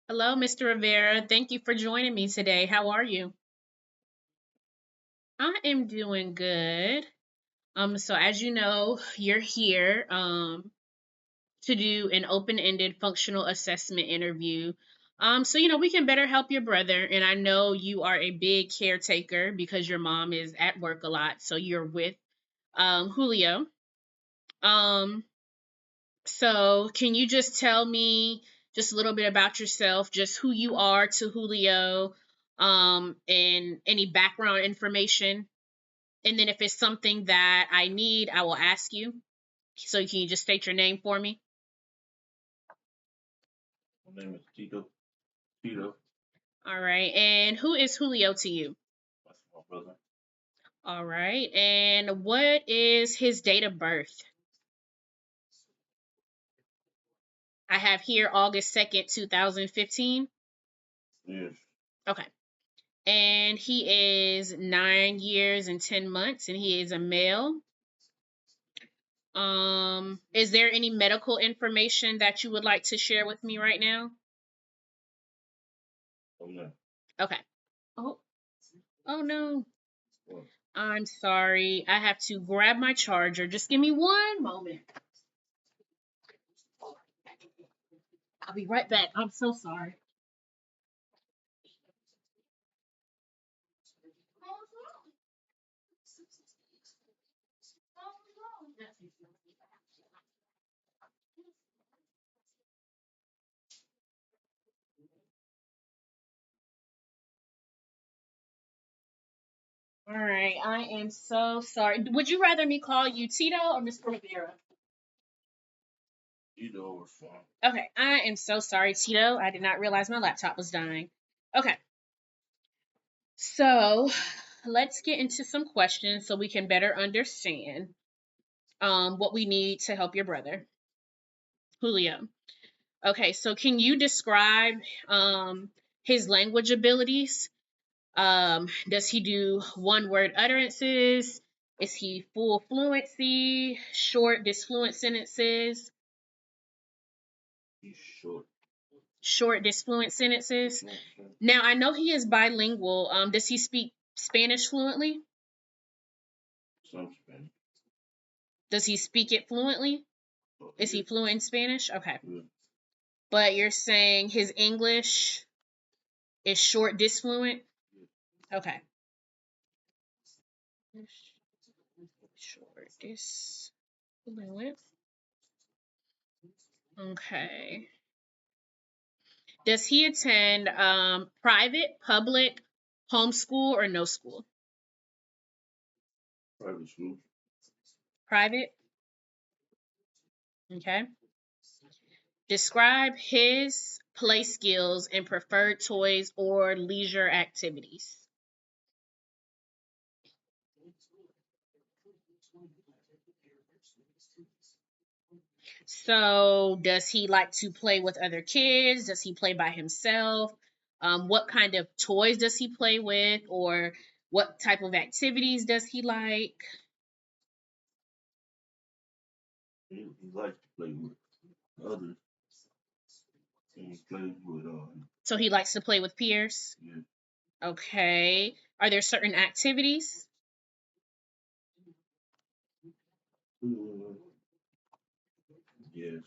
Hello, Mr. Rivera. Thank you for joining me today. How are you? I am doing good. So as you know, you're here to do an open-ended functional assessment interview. So we can better help your brother, and I know you are a big caretaker because your mom is at work a lot, so you're with Julio. Um, So, can you just tell me just a little bit about yourself, just who you are to Julio, and any background information? And then if it's something that I need, I will ask you. So, can you just state your name for me? My name is Tito. Tito, All right. And who is Julio to you? that's my brother. All right. And what is his date of birth? I have here August 2nd, 2015. Yes, Okay. And he is 9 years and 10 months, and he is a male. Is there any medical information that you would like to share with me right now? I'm not. Okay. Oh, oh no. Well, I'm sorry. I have to grab my charger. Just give me one moment. I'll be right back. I'm so sorry. All right. I am so sorry. Would you rather me call you Tito or Mr. Rivera? Tito was fine. Okay. I am so sorry, Tito. I did not realize my laptop was dying. Okay. So let's get into some questions so we can better understand what we need to help your brother, Julio. Okay, so can you describe his language abilities? Does he do one word utterances? Is he full fluency, short disfluent sentences, He's short. short disfluent sentences? Mm-hmm. Now, I know he is bilingual. Does he speak Spanish fluently? Some Spanish. Does he speak it fluently? Is he Yes. fluent in Spanish? Okay. Yeah. But you're saying his English is short disfluent? Okay. Short disfluent. Okay. Does he attend private, public, homeschool, or no school? Private school. Private. Okay. Describe his play skills and preferred toys or leisure activities. So, does he like to play with other kids? Does he play by himself? What kind of toys does he play with? Or what type of activities does he like? He likes to play with others. And he plays with So, he likes to play with peers? yeah. Okay. Are there certain activities? Uh, yes.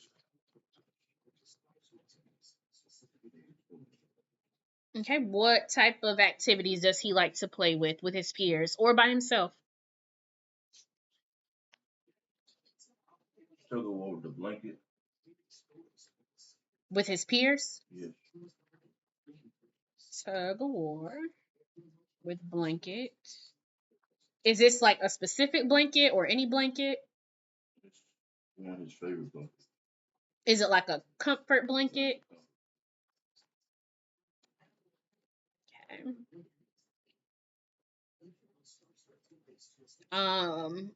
Okay. What type of activities does he like to play with his peers or by himself? Struggle over the blanket. With his peers? Yes. Tug of war with blanket. Is this like a specific blanket or any blanket? It's not his favorite blanket. Is it like a comfort blanket? Okay. Um,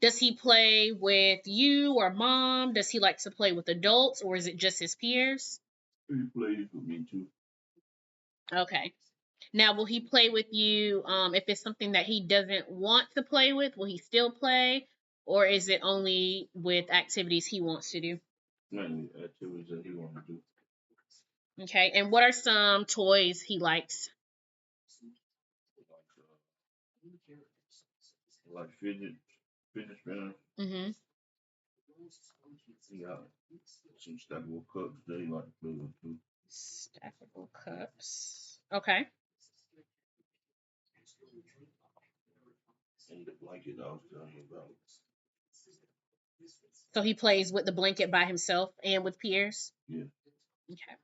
does he play with you or mom? Does he like to play with adults or is it just his peers? He plays with me too. Okay. Now, will he play with you if it's something that he doesn't want to play with? Will he still play? Or is it only with activities he wants to do? Mainly activities that he wants to do. Okay. And what are some toys he likes? Like fidget spinners. Mm-hmm. He got some stackable cups that he like to play with too. Stackable cups. Okay. And the blanket I was telling you about. So he plays with the blanket by himself and with peers? Yeah. Okay.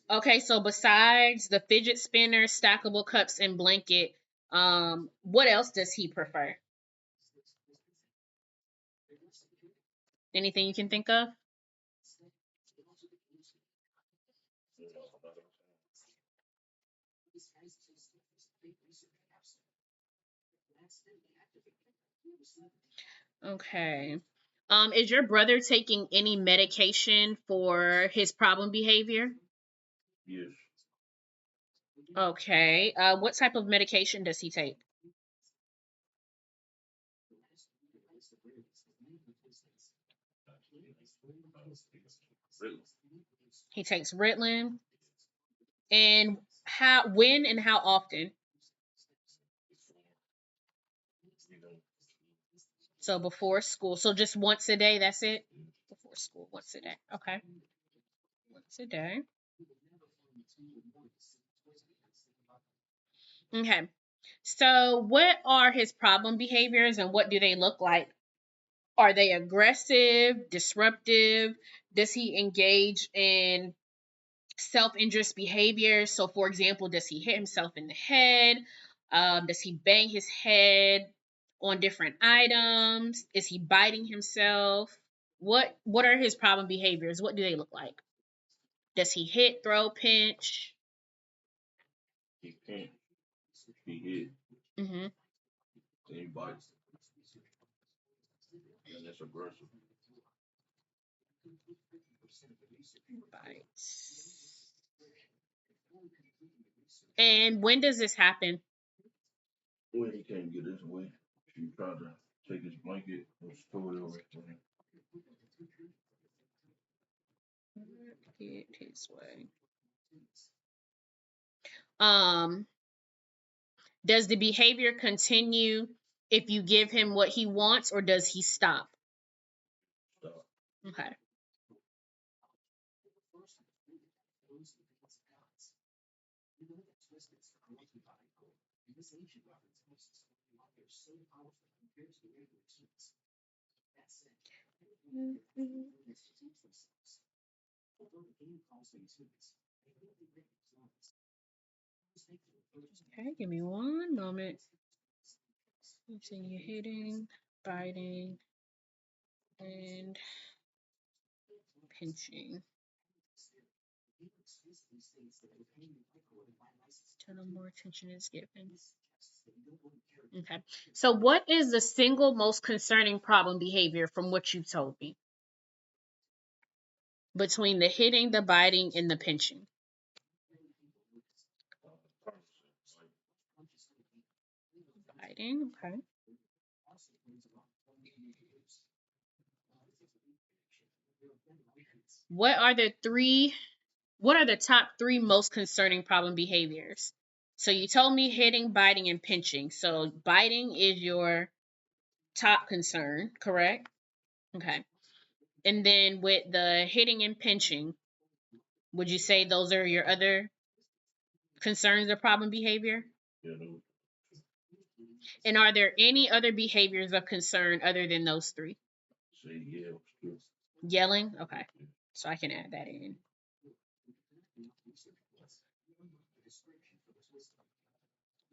Okay, so besides the fidget spinner, stackable cups, and blanket, what else does he prefer? Anything you can think of? Okay. Is your brother taking any medication for his problem behavior? Yes. Okay. What type of medication does he take? Really? He takes Ritalin. And when and how often? You know, So before school. So just once a day, that's it? Before school, once a day. Okay. Once a day. Okay. So what are his problem behaviors and what do they look like? Are they aggressive, disruptive? Does he engage in self-injurious behavior? So, for example, does he hit himself in the head? Does he bang his head on different items? Is he biting himself? What are his problem behaviors? What do they look like? Does he hit, throw, pinch? he can't. He hit. Mm-hmm. Then he bites. And that's aggressive. Bites. And when does this happen? When he can't get his way, she tried to take his blanket and store it over for him. Get his way. Um, does the behavior continue if you give him what he wants, or does he stop? Stop. Okay. Okay, give me one moment. Continue hitting, biting, and pinching. Till more attention is given. Okay. So, what is the single most concerning problem behavior from what you've told me between the hitting, the biting, and the pinching? Biting. Okay. What are the three? What are the top three most concerning problem behaviors? So you told me hitting, biting, and pinching. So biting is your top concern, correct? Okay. And then with the hitting and pinching, would you say those are your other concerns or problem behavior? Yeah, no, And are there any other behaviors of concern other than those three? say yeah, still. Yelling? Okay. So I can add that in.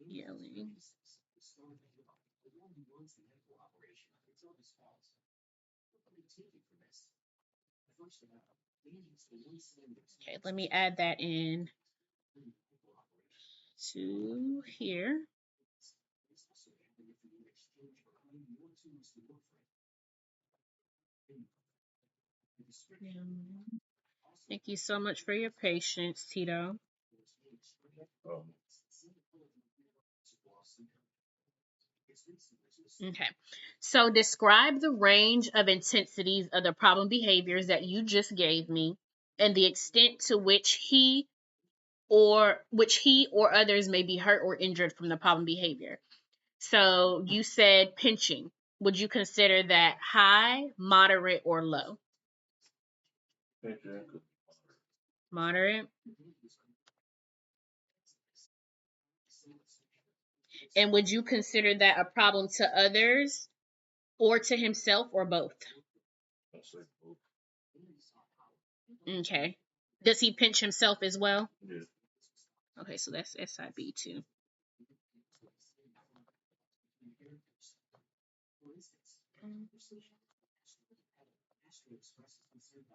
Yelling. Okay, let me add that in to here. Thank you so much for your patience, Tito. Um, Okay. So describe the range of intensities of the problem behaviors that you just gave me and the extent to which he or others may be hurt or injured from the problem behavior. So you said pinching. Would you consider that high, moderate, or low? Moderate. And would you consider that a problem to others or to himself or both? Okay. Does he pinch himself as well? Yes. Okay, so that's SIB too.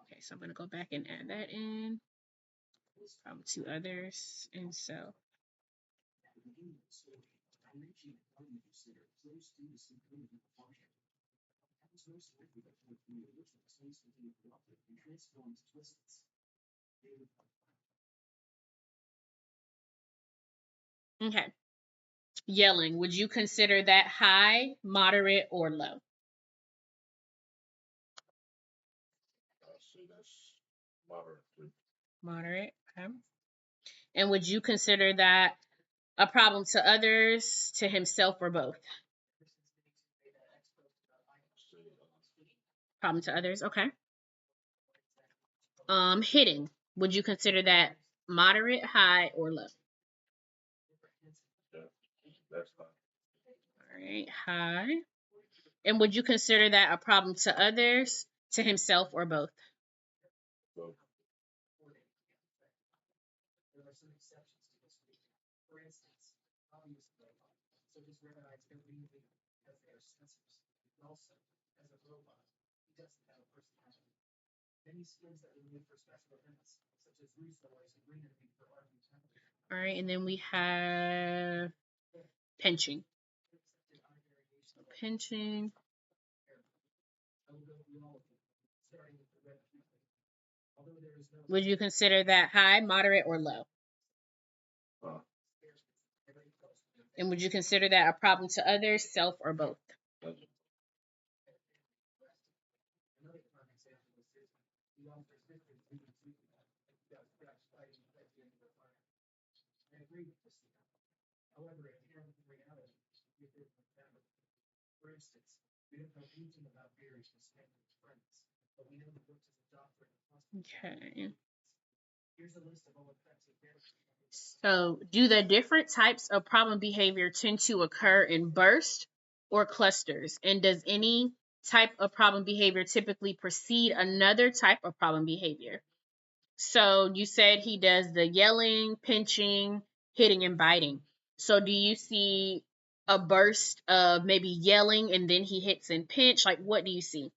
Okay, so I'm going to go back and add that in. Problem to others and self. Okay. Yelling. Would you consider that high, moderate, or low? Moderate. Moderate. Okay. And would you consider that a problem to others, to himself, or both? Problem to others. Okay. Hitting. Would you consider that moderate, high, or low? Yeah, that's fine. All right, high. And would you consider that a problem to others, to himself, or both? So, All right, and then we have pinching. Pinching. Would you consider that high, moderate, or low? uh, And would you consider that a problem to others, self, or both? that's Okay. So, do the different types of problem behavior tend to occur in bursts or clusters? And does any type of problem behavior typically precede another type of problem behavior? So, you said he does the yelling, pinching, hitting, and biting. So, do you see a burst of maybe yelling and then he hits and pinch? Like, what do you see?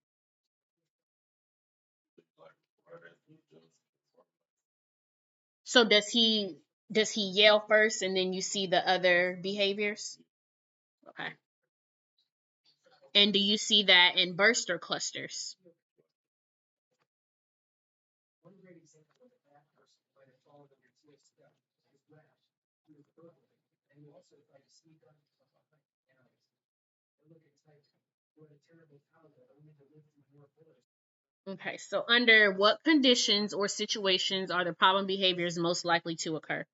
like right after you just So, does he yell first and then you see the other behaviors? Okay. And do you see that in burst or clusters? Okay, so under what conditions or situations are the problem behaviors most likely to occur?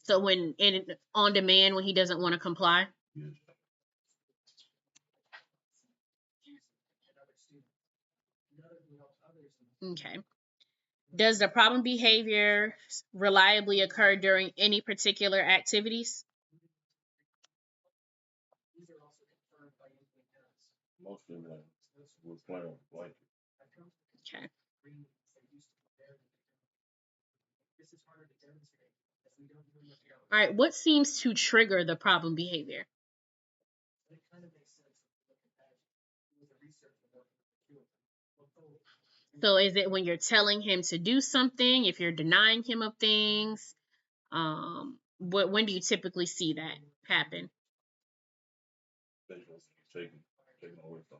So when in on demand when he doesn't want to comply? yes. Okay. Does the problem behavior reliably occur during any particular activities? Mostly when we're playing with blanket. Okay. All right, what seems to trigger the problem behavior? So is it when you're telling him to do something, if you're denying him of things? When do you typically see that happen? Basically taking away from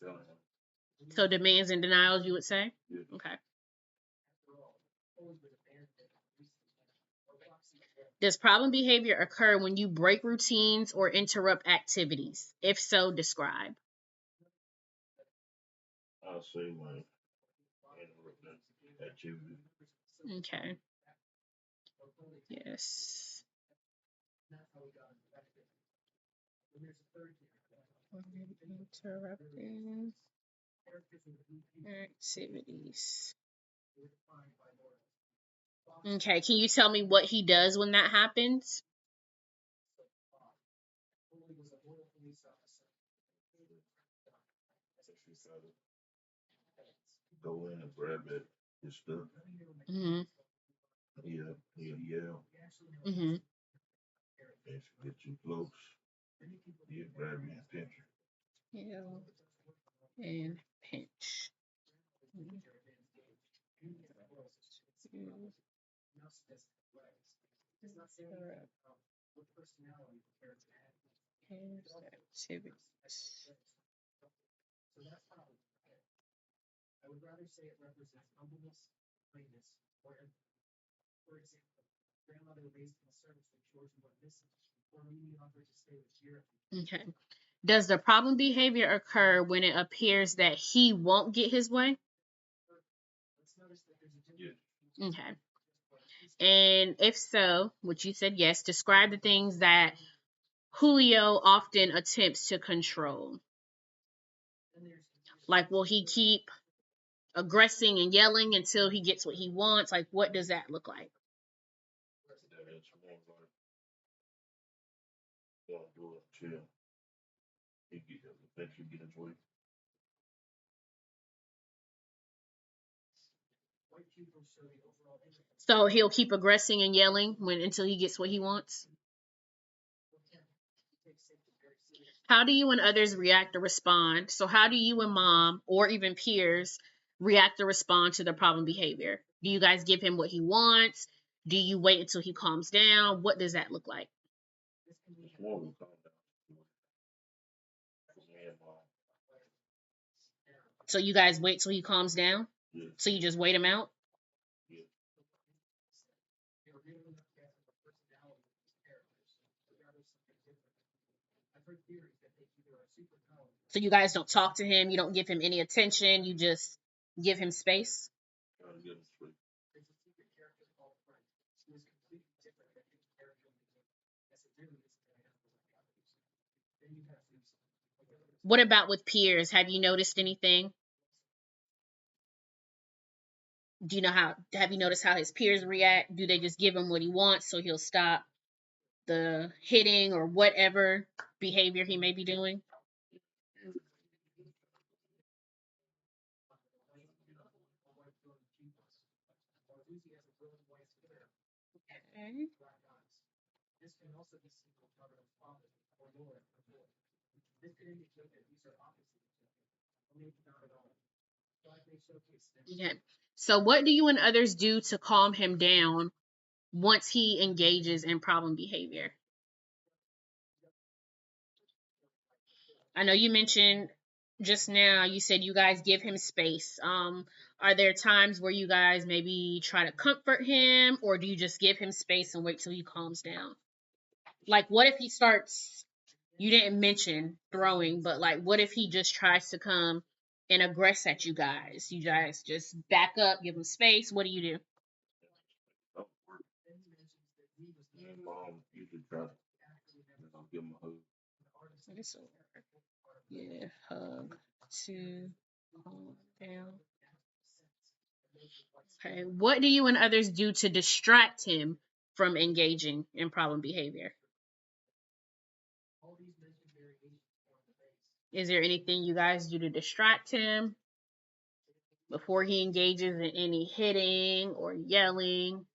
telling him. So demands and denials, you would say? Yes. Okay. Does problem behavior occur when you break routines or interrupt activities? If so, describe. I'll say my interrupting activity. Okay. Yes. Interrupting activities. Okay, can you tell me what he does when that happens? If you try to go in and grab it, his stuff, Mhm. he'll yell. Mhm. If you get too close, he'll grab you and pinch Yell and pinch. Activities. Okay. Does the problem behavior occur when it appears that he won't get his way? you. Okay. And if so, which you said yes, describe the things that Julio often attempts to control. Like, will he keep aggressing and yelling until he gets what he wants? Like, what does that look like? That is more like won't do it till he get eventually get his way. So he'll keep aggressing and yelling until he gets what he wants. How do you and others react or respond? So how do you and mom or even peers react or respond to the problem behavior? Do you guys give him what he wants? Do you wait until he calms down? What does that look like? It's more of a calm down for me and mom. So you guys wait till he calms down? Yeah, So you just wait him out? yeah. So you guys don't talk to him, you don't give him any attention, you just give him space? Trying to get him straight. What about with peers? Have you noticed anything? Do you know how have you noticed how his peers react? Do they just give him what he wants so he'll stop the hitting or whatever behavior he may be doing? Okay. Okay. So what do you and others do to calm him down once he engages in problem behavior? I know you mentioned just now, you said you guys give him space. Are there times where you guys maybe try to comfort him, or do you just give him space and wait till he calms down? Like, what if he starts, you didn't mention throwing, but like, what if he just tries to come and aggress at you guys? You guys just back up, give him space. What do you do? Oh, work. Me and mom usually try to, give him a hug. Yeah, hug to calm down. Okay. What do you and others do to distract him from engaging in problem behavior? Is there anything you guys do to distract him before he engages in any hitting or yelling?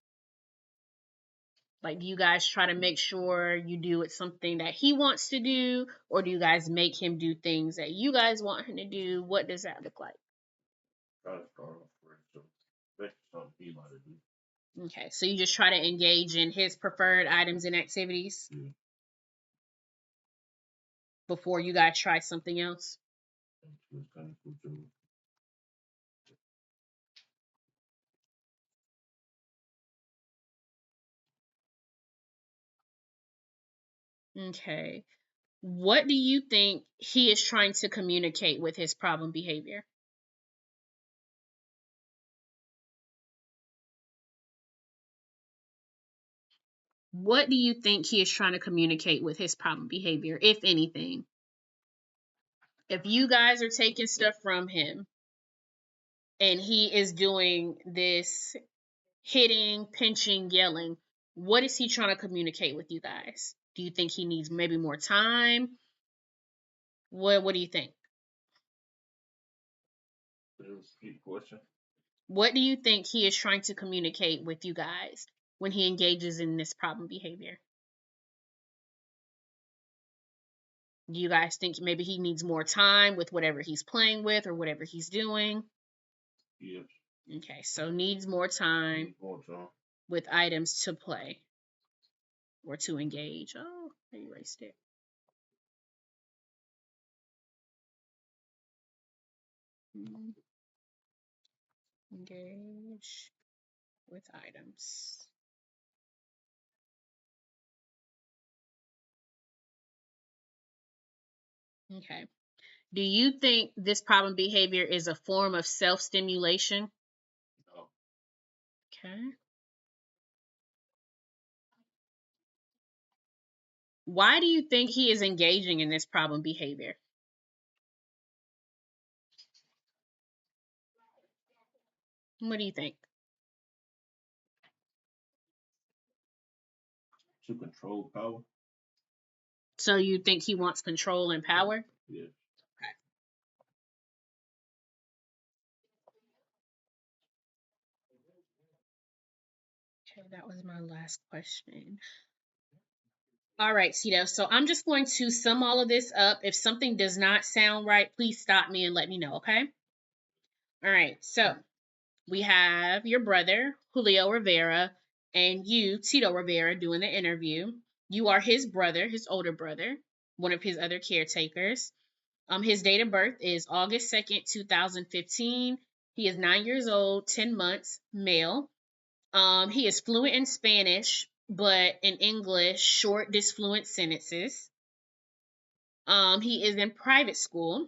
Like, do you guys try to make sure you do it something that he wants to do, or do you guys make him do things that you guys want him to do? What does that look like? Try to start off first, so especially something he might do. Okay, so you just try to engage in his preferred items and activities Yeah, before you guys try something else. so it's kind of cool too. Okay. What do you think he is trying to communicate with his problem behavior? What do you think he is trying to communicate with his problem behavior, if anything? If you guys are taking stuff from him and he is doing this hitting, pinching, yelling, what is he trying to communicate with you guys? Do you think he needs maybe more time? What do you think? Repeat question. What do you think he is trying to communicate with you guys when he engages in this problem behavior? Do you guys think maybe he needs more time with whatever he's playing with or whatever he's doing? Yes. Okay, so needs more time More time. with items to play or to engage. Oh, I erased it. Engage with items. Okay. Do you think this problem behavior is a form of self stimulation? No. Okay. Why do you think he is engaging in this problem behavior? What do you think? To control power. So you think he wants control and power? Yes. Okay, that was my last question. All right, Tito. So I'm just going to sum all of this up. If something does not sound right, please stop me and let me know, okay? All right. So we have your brother, Julio Rivera, and you, Tito Rivera, doing the interview. You are his brother, his older brother, one of his other caretakers. His date of birth is August 2nd, 2015. He is 9 years old, 10 months, male. He is fluent in Spanish, but in English, short, disfluent sentences. He is in private school.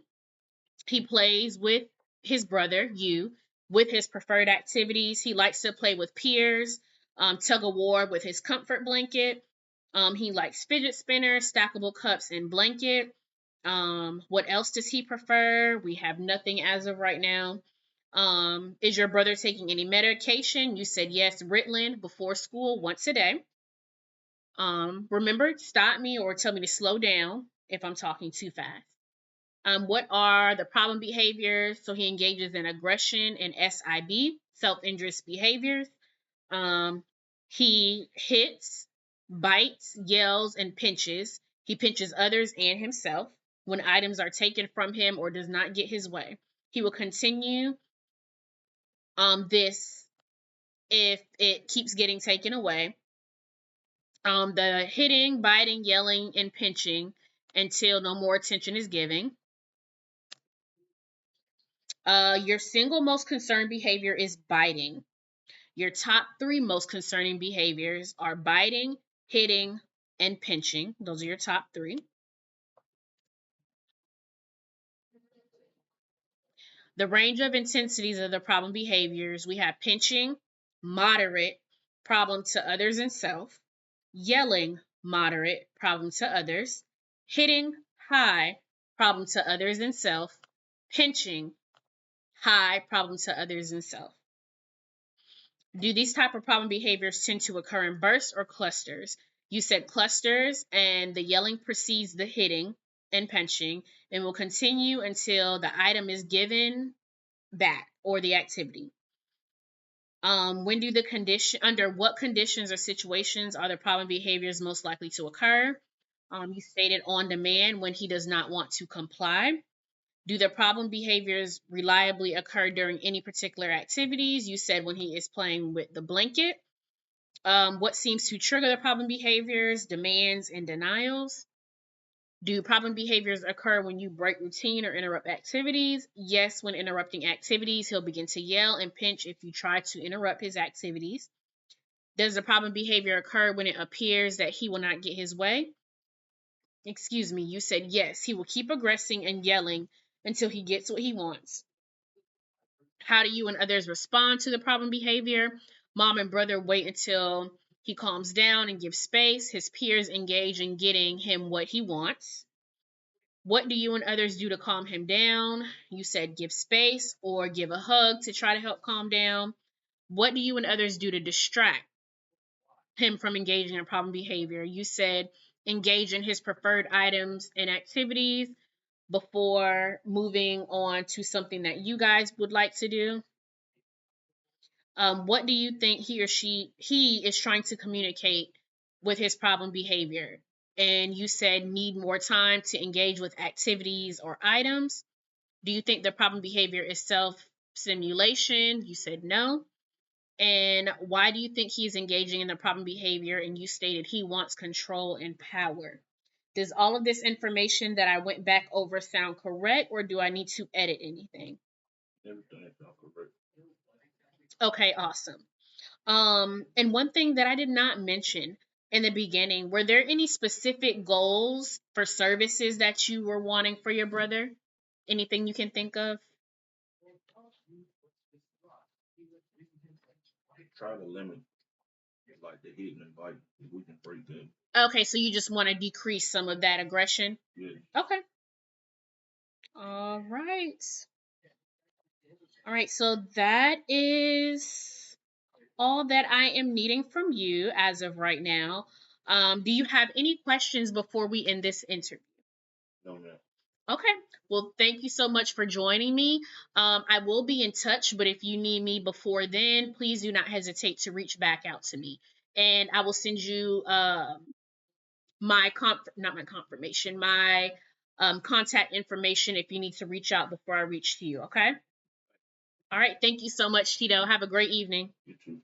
He plays with his brother, you, with his preferred activities. He likes to play with peers, tug of war with his comfort blanket. He likes fidget spinners, stackable cups, and blanket. What else does he prefer? We have nothing as of right now. Is your brother taking any medication? You said yes, Ritalin before school once a day. Remember, stop me or tell me to slow down if I'm talking too fast. What are the problem behaviors? So he engages in aggression and SIB, self-injurious behaviors. Um, he hits, bites, yells, and pinches. He pinches others and himself when items are taken from him or does not get his way. He will continue this if it keeps getting taken away. The hitting, biting, yelling, and pinching until no more attention is given. Your single most concerned behavior is biting. Your top three most concerning behaviors are biting, hitting, and pinching. Those are your top three. The range of intensities of the problem behaviors, we have pinching, moderate, problem to others and self, yelling, moderate, problem to others, hitting, high, problem to others and self, pinching, high, problem to others and self. Do these type of problem behaviors tend to occur in bursts or clusters? You said clusters, and the yelling precedes the hitting and pinching and will continue until the item is given back or the activity. When do the condition under what conditions or situations are the problem behaviors most likely to occur? You stated on demand when he does not want to comply. Do the problem behaviors reliably occur during any particular activities? You said when he is playing with the blanket. What seems to trigger the problem behaviors, demands, and denials? Do problem behaviors occur when you break routine or interrupt activities? Yes, when interrupting activities, he'll begin to yell and pinch if you try to interrupt his activities. Does the problem behavior occur when it appears that he will not get his way? Excuse me, you said yes, he will keep aggressing and yelling until he gets what he wants. How do you and others respond to the problem behavior? Mom and brother wait until he calms down and give space. His peers engage in getting him what he wants. What do you and others do to calm him down? You said give space or give a hug to try to help calm down. What do you and others do to distract him from engaging in problem behavior? You said engage in his preferred items and activities before moving on to something that you guys would like to do. What do you think he is trying to communicate with his problem behavior? And you said need more time to engage with activities or items. Do you think the problem behavior is self stimulation? You said no. And why do you think he's engaging in the problem behavior? And you stated he wants control and power. Does all of this information that I went back over sound correct, or do I need to edit anything? Everything sounds correct. Okay, awesome. And one thing that I did not mention in the beginning, were there any specific goals for services that you were wanting for your brother? Anything you can think of? Try to limit like the hitting and biting. If we can break that. Okay, so you just want to decrease some of that aggression? Yeah. Okay. All right. All right, so that is all that I am needing from you as of right now. Do you have any questions before we end this interview? No, man. Okay. Well, thank you so much for joining me. I will be in touch, but if you need me before then, please do not hesitate to reach back out to me. And I will send you not my confirmation, my contact information if you need to reach out before I reach to you. Okay. All right. Thank you so much, Tito. Have a great evening. You too.